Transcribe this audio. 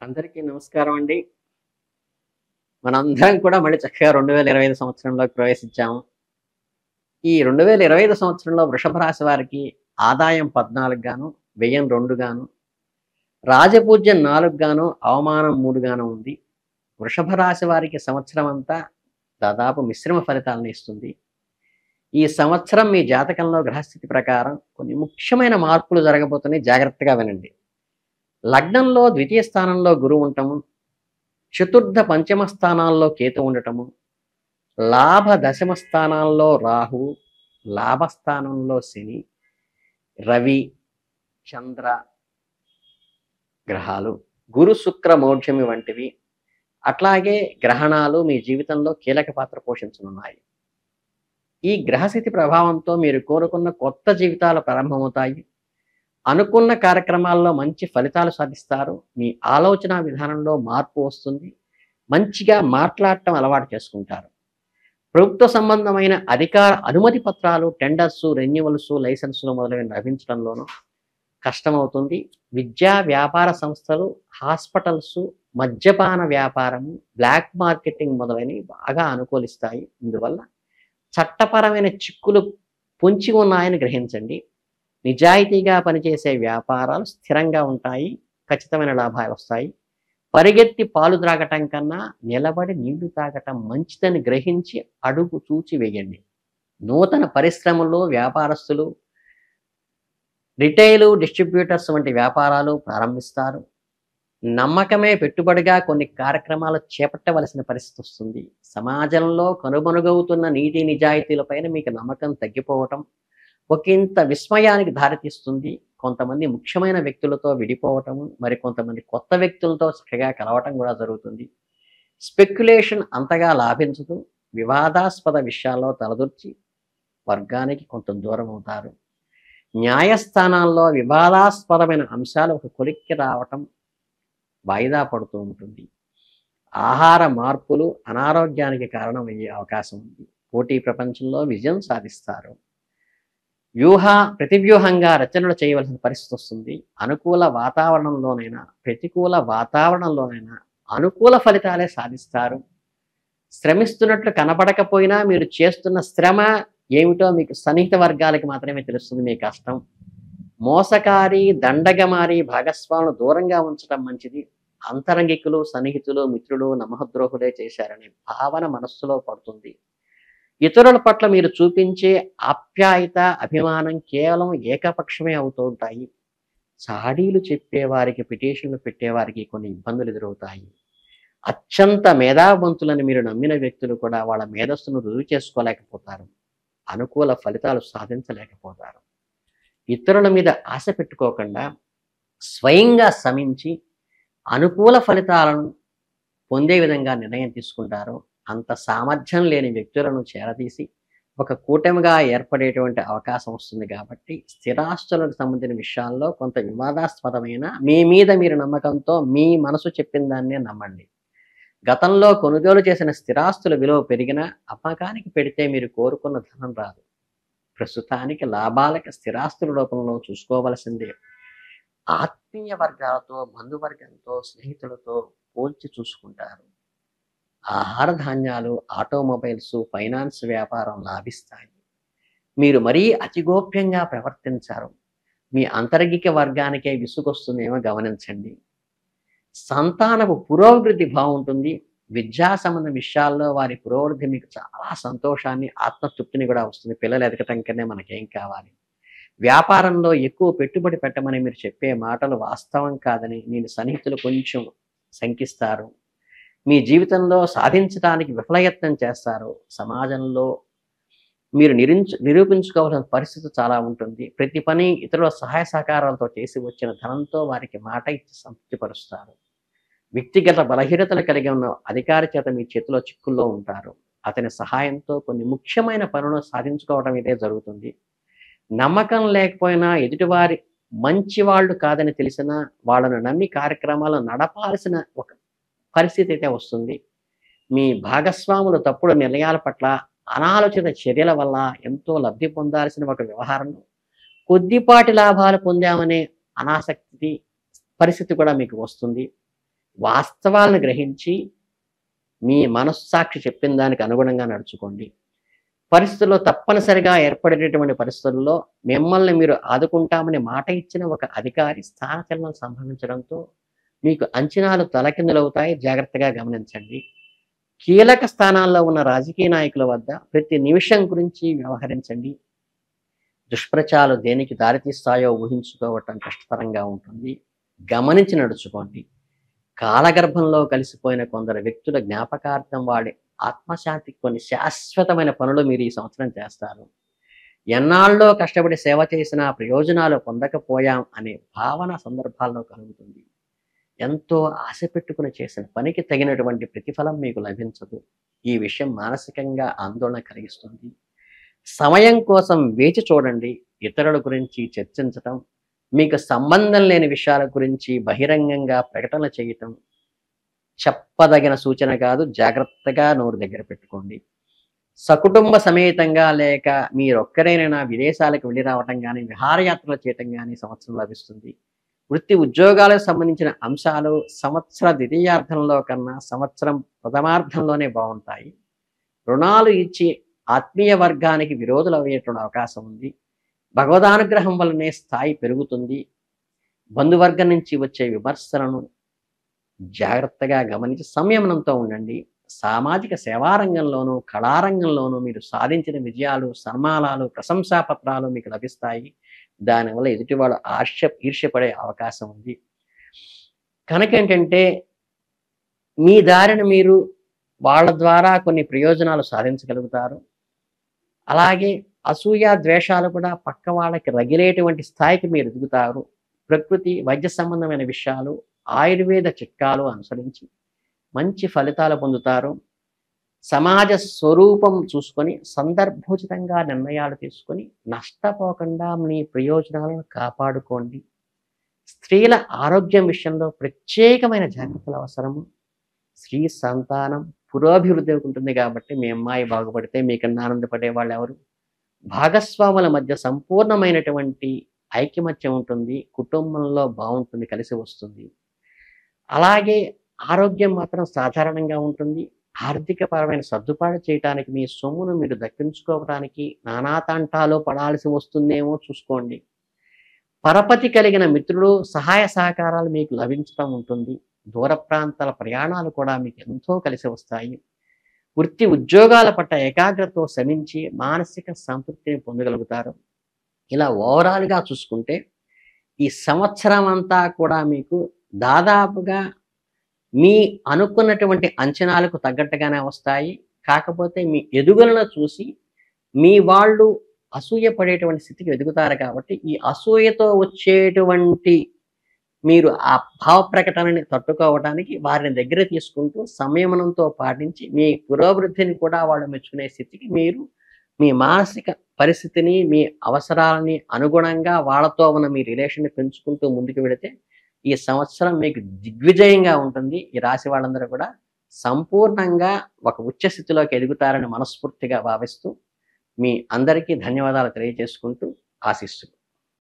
అందరికీ నమస్కారం అండి. మనందరం కూడా మళ్ళీ చక్కగా 2025 సంవత్సరంలోకి ప్రవేశించాము. ఈ 2025 సంవత్సరంలో వృషభ రాశి వారికి ఆదాయం 14 గాను, వ్యయం 2 గాను, రాజపూజ్యం 4 గాను, అవమానం 3 గాను ఉంది. వృషభ రాశి వారికి సంవత్సరం అంతా దాదాపు మిశ్రమ ఫలితాలను ఇస్తుంది. ఈ సంవత్సరం మీ జాతకంలో గ్రహస్థితి ప్రకారం కొన్ని ముఖ్యమైన మార్పులు జరగబోతున్నాయి. జాగ్రత్తగా వినండి. లగ్నంలో ద్వితీయ స్థానంలో గురువు ఉండటము, చతుర్థ పంచమ స్థానాల్లో కేతు ఉండటము, లాభ దశమ స్థానాల్లో రాహు, లాభస్థానంలో శని, రవి, చంద్ర గ్రహాలు, గురు శుక్ర మౌఢ్యమి వంటివి, అట్లాగే గ్రహణాలు మీ జీవితంలో కీలక పాత్ర పోషించనున్నాయి. ఈ గ్రహస్థితి ప్రభావంతో మీరు కోరుకున్న కొత్త జీవితాలు ప్రారంభమవుతాయి. అనుకున్న కార్యక్రమాల్లో మంచి ఫలితాలు సాధిస్తారు. మీ ఆలోచన విధానంలో మార్పు వస్తుంది. మంచిగా మాట్లాడటం అలవాటు చేసుకుంటారు. ప్రభుత్వ సంబంధమైన అధికార అనుమతి పత్రాలు, టెండర్స్, రెన్యువల్స్, లైసెన్సులు మొదలైన లభించడంలోనూ కష్టమవుతుంది. విద్యా వ్యాపార సంస్థలు, హాస్పిటల్స్, మద్యపాన వ్యాపారము, బ్లాక్ మార్కెటింగ్ మొదలైనవి బాగా అనుకూలిస్తాయి. ఇందువల్ల చట్టపరమైన చిక్కులు పొంచి ఉన్నాయని గ్రహించండి. నిజాయితీగా పనిచేసే వ్యాపారాలు స్థిరంగా ఉంటాయి. ఖచ్చితమైన లాభాలు వస్తాయి. పరిగెత్తి పాలు త్రాగటం కన్నా నిలబడి నీళ్లు తాగటం మంచిదని గ్రహించి అడుగు చూచి వేయండి. నూతన పరిశ్రమలు, వ్యాపారస్తులు, రిటైలు, డిస్ట్రిబ్యూటర్స్ వంటి వ్యాపారాలు ప్రారంభిస్తారు. నమ్మకమే పెట్టుబడిగా కొన్ని కార్యక్రమాలు చేపట్టవలసిన పరిస్థితి వస్తుంది. సమాజంలో కనుమరుగవుతున్న నీతి నిజాయితీలపైన మీకు నమ్మకం తగ్గిపోవటం ఒకంత విస్మయానికి దారితీస్తుంది. కొంతమంది ముఖ్యమైన వ్యక్తులతో విడిపోవటం, మరి కొంతమంది కొత్త వ్యక్తులతో చక్కగా కలవటం కూడా జరుగుతుంది. స్పెక్యులేషన్ అంతగా లాభించదు. వివాదాస్పద విషయాల్లో తలదూర్చి వర్గానికి కొంత దూరం అవుతారు. న్యాయస్థానాల్లో వివాదాస్పదమైన అంశాలు ఒక కొలిక్కి రావటం వాయిదా పడుతూ ఉంటుంది. ఆహార మార్పులు అనారోగ్యానికి కారణమయ్యే అవకాశం ఉంది. పోటీ ప్రపంచంలో విజయం సాధిస్తారు. ప్రతివ్యూహంగా రచనలు చేయవలసిన పరిస్థితి వస్తుంది. అనుకూల వాతావరణంలోనైనా ప్రతికూల వాతావరణంలోనైనా అనుకూల ఫలితాలే సాధిస్తారు. శ్రమిస్తున్నట్లు కనపడకపోయినా మీరు చేస్తున్న శ్రమ ఏమిటో మీకు సన్నిహిత వర్గాలకి మాత్రమే తెలుస్తుంది. మీ కష్టం మోసకారి, దండగమారి భాగస్వాములు దూరంగా ఉంచడం మంచిది. అంతరంగికులు, సన్నిహితులు, మిత్రులు నమఃద్రోహులే చేశారనే భావన మనస్సులో పడుతుంది. ఇతరుల పట్ల మీరు చూపించే ఆప్యాయత, అభిమానం కేవలం ఏకపక్షమే అవుతూ ఉంటాయి. చాడీలు చెప్పేవారికి, పిటిషన్లు పెట్టేవారికి కొన్ని ఇబ్బందులు ఎదురవుతాయి. అత్యంత మేధావంతులని మీరు నమ్మిన వ్యక్తులు కూడా వాళ్ళ మేధస్సును రుజువు చేసుకోలేకపోతారు. అనుకూల ఫలితాలు సాధించలేకపోతారు. ఇతరుల మీద ఆశ పెట్టుకోకుండా స్వయంగా శ్రమించి అనుకూల ఫలితాలను పొందే విధంగా నిర్ణయం తీసుకుంటారు. అంత సామర్థ్యం లేని వ్యక్తులను చేరదీసి ఒక కూటమిగా ఏర్పడేటువంటి అవకాశం వస్తుంది. కాబట్టి స్థిరాస్తులకు సంబంధించిన విషయాల్లో కొంత వివాదాస్పదమైన మీ మీద మీరు నమ్మకంతో మీ మనసు చెప్పిన దాన్నే నమ్మండి. గతంలో కొనుగోలు చేసిన స్థిరాస్తుల విలువ పెరిగినా అమ్మకానికి పెడితే మీరు కోరుకున్న ధనం రాదు. ప్రస్తుతానికి లాభాలకి స్థిరాస్తుల రూపంలో చూసుకోవలసిందే. ఆత్మీయ వర్గాలతో, బంధువర్గంతో, స్నేహితులతో పోల్చి చూసుకుంటారు. ఆహార ధాన్యాలు, ఆటోమొబైల్స్, ఫైనాన్స్ వ్యాపారం లాభిస్తాయి. మీరు మరీ అతిగోప్యంగా ప్రవర్తించారు. మీ అంతరంగిక వర్గానికే విసుగొస్తుందేమో గమనించండి. సంతానపు పురోభివృద్ధి బాగుంటుంది. విద్యా సంబంధ విషయాల్లో వారి పురోభివృద్ధి మీకు చాలా సంతోషాన్ని, ఆత్మతృప్తిని కూడా వస్తుంది. పిల్లలు ఎదగటం కన్నా మనకేం కావాలి. వ్యాపారంలో ఎక్కువ పెట్టుబడి పెట్టమని మీరు చెప్పే మాటలు వాస్తవం కాదని నేను సన్నిహితులు కొంచెం శంకిస్తారు. మీ జీవితంలో సాధించడానికి విఫలయత్నం చేస్తారు. సమాజంలో మీరు నిరూపించుకోవాల్సిన పరిస్థితి చాలా ఉంటుంది. ప్రతి పని ఇతరుల సహాయ సహకారాలతో చేసి వచ్చిన ధనంతో వారికి మాట ఇచ్చి సంతృప్తిపరుస్తారు. వ్యక్తిగత బలహీనతలు కలిగి ఉన్న అధికారి చేత మీ చేతిలో చిక్కుల్లో ఉంటారు. అతని సహాయంతో కొన్ని ముఖ్యమైన పనులను సాధించుకోవడం ఇదే జరుగుతుంది. నమ్మకం లేకపోయినా ఎదుటివారి మంచి వాళ్ళు కాదని తెలిసినా వాళ్ళను నమ్మి కార్యక్రమాలు నడపాల్సిన ఒక పరిస్థితి అయితే వస్తుంది. మీ భాగస్వాములు తప్పుడు నిర్ణయాల పట్ల, అనాలోచిత చర్యల వల్ల ఎంతో లబ్ధి పొందాల్సిన ఒక వ్యవహారంలో కొద్దిపాటి లాభాలు పొందామనే అనాసక్తి పరిస్థితి కూడా మీకు వస్తుంది. వాస్తవాలను గ్రహించి మీ మనస్సాక్షి చెప్పిన దానికి అనుగుణంగా నడుచుకోండి. పరిస్థితుల్లో తప్పనిసరిగా ఏర్పడేటటువంటి పరిస్థితుల్లో మిమ్మల్ని మీరు ఆదుకుంటామని మాట ఇచ్చిన ఒక అధికారి స్థానచలనం సంభవించడంతో మీకు అంచనాలు తలకిందులవుతాయి. జాగ్రత్తగా గమనించండి. కీలక స్థానాల్లో ఉన్న రాజకీయ నాయకుల వద్ద ప్రతి నిమిషం గురించి వ్యవహరించండి. దుష్ప్రచారాలు దేనికి దారితీస్తాయో ఊహించుకోవటం కష్టతరంగా ఉంటుంది. గమనించి నడుచుకోండి. కాలగర్భంలో కలిసిపోయిన కొందరు వ్యక్తుల జ్ఞాపకార్థం వాడి ఆత్మశాంతికి కొన్ని శాశ్వతమైన పనులు మీరు ఈ సంవత్సరం చేస్తారు. ఎన్నాళ్ళలో కష్టపడి సేవ చేసిన ప్రయోజనాలు పొందకపోయాం అనే భావన సందర్భాల్లో కలుగుతుంది. ఎంతో ఆశ పెట్టుకుని చేసిన పనికి తగినటువంటి ప్రతిఫలం మీకు లభించదు. ఈ విషయం మానసికంగా ఆందోళన కలిగిస్తుంది. సమయం కోసం వేచి చూడండి. ఇతరుల గురించి చర్చించటం, మీకు సంబంధం లేని విషయాల గురించి బహిరంగంగా ప్రకటన చేయటం చెప్పదగిన సూచన కాదు. జాగ్రత్తగా నోరు దగ్గర పెట్టుకోండి. సకుటుంబ సమేతంగా లేక మీరొక్కరైనా విదేశాలకు వెళ్ళి రావటం కానీ, విహారయాత్రలు చేయటం కానీ సంవత్సరం లభిస్తుంది. వృత్తి ఉద్యోగాలకు సంబంధించిన అంశాలు సంవత్సర ద్వితీయార్థంలో కన్నా సంవత్సరం ప్రథమార్థంలోనే బాగుంటాయి. రుణాలు ఇచ్చి ఆత్మీయ వర్గానికి విరోధులు అయ్యేటువంటి అవకాశం ఉంది. భగవదానుగ్రహం వల్లనే స్థాయి పెరుగుతుంది. బంధువర్గం నుంచి వచ్చే విమర్శలను జాగ్రత్తగా గమనించి సంయమనంతో ఉండండి. సామాజిక సేవారంగంలోనూ కళారంగంలోనూ మీరు సాధించిన విజయాలు, సన్మానాలు, ప్రశంసాపత్రాలు మీకు లభిస్తాయి. దానివల్ల ఎదుటి వాళ్ళు ఈర్ష్యపడే అవకాశం ఉంది. కనుకేంటంటే మీ దారిని మీరు వాళ్ళ ద్వారా కొన్ని ప్రయోజనాలు సాధించగలుగుతారు. అలాగే అసూయ, ద్వేషాలు కూడా పక్క వాళ్ళకి రగిలేటువంటి స్థాయికి మీరు ఎదుగుతారు. ప్రకృతి, వైద్య సంబంధమైన విషయాలు, ఆయుర్వేద చిట్కాలు అనుసరించి మంచి ఫలితాలు పొందుతారు. సమాజ స్వరూపం చూసుకొని సందర్భోచితంగా నిర్ణయాలు తీసుకొని నష్టపోకుండా మీ ప్రయోజనాలను కాపాడుకోండి. స్త్రీల ఆరోగ్యం విషయంలో ప్రత్యేకమైన జాగ్రత్తలు అవసరము. స్త్రీ సంతానం పురోభివృద్ధి ఉంటుంది కాబట్టి మీ అమ్మాయి బాగుపడితే మీకన్నా ఆనందపడే వాళ్ళు ఎవరు? భాగస్వాముల మధ్య సంపూర్ణమైనటువంటి ఐకమత్యం ఉంటుంది. కుటుంబంలో బాగుంటుంది, కలిసి వస్తుంది. అలాగే ఆరోగ్యం మాత్రం సాధారణంగా ఉంటుంది. ఆర్థికపరమైన సర్దుబాటు చేయడానికి మీ సొమ్మును మీరు దక్కించుకోవడానికి నానాతంటాలు పడాల్సి వస్తుందేమో చూసుకోండి. పరపతి కలిగిన మిత్రులు, సహాయ సహకారాలు మీకు లభించడం ఉంటుంది. దూర ప్రాంతాల ప్రయాణాలు కూడా మీకు ఎంతో కలిసి వస్తాయి. వృత్తి ఉద్యోగాల పట్ల ఏకాగ్రతతో శ్రమించి మానసిక సంతృప్తిని పొందగలుగుతారు. ఇలా ఓవరాల్గా చూసుకుంటే ఈ సంవత్సరం అంతా కూడా మీకు దాదాపుగా మీ అనుకున్నటువంటి అంచనాలకు తగ్గట్టుగానే వస్తాయి. కాకపోతే మీ ఎదుగుదలను చూసి మీ వాళ్ళు అసూయ పడేటువంటి స్థితికి ఎదుగుతారు కాబట్టి ఈ అసూయతో వచ్చేటువంటి మీరు ఆ భావ ప్రకటనని తట్టుకోవడానికి వారిని దగ్గర తీసుకుంటూ సంయమనంతో పాటించి మీ పురోభివృద్ధిని కూడా వాళ్ళు మెచ్చుకునే స్థితికి మీరు మీ మానసిక పరిస్థితిని, మీ అవసరాలని అనుగుణంగా వాళ్ళతో ఉన్న మీ రిలేషన్ని పెంచుకుంటూ ముందుకు వెళితే ఈ సంవత్సరం మీకు దిగ్విజయంగా ఉంటుంది. ఈ రాశి వాళ్ళందరూ కూడా సంపూర్ణంగా ఒక ఉచ్చ స్థితిలోకి ఎదుగుతారని మనస్ఫూర్తిగా భావిస్తూ మీ అందరికీ ధన్యవాదాలు తెలియజేసుకుంటూ ఆశిస్తున్నాను.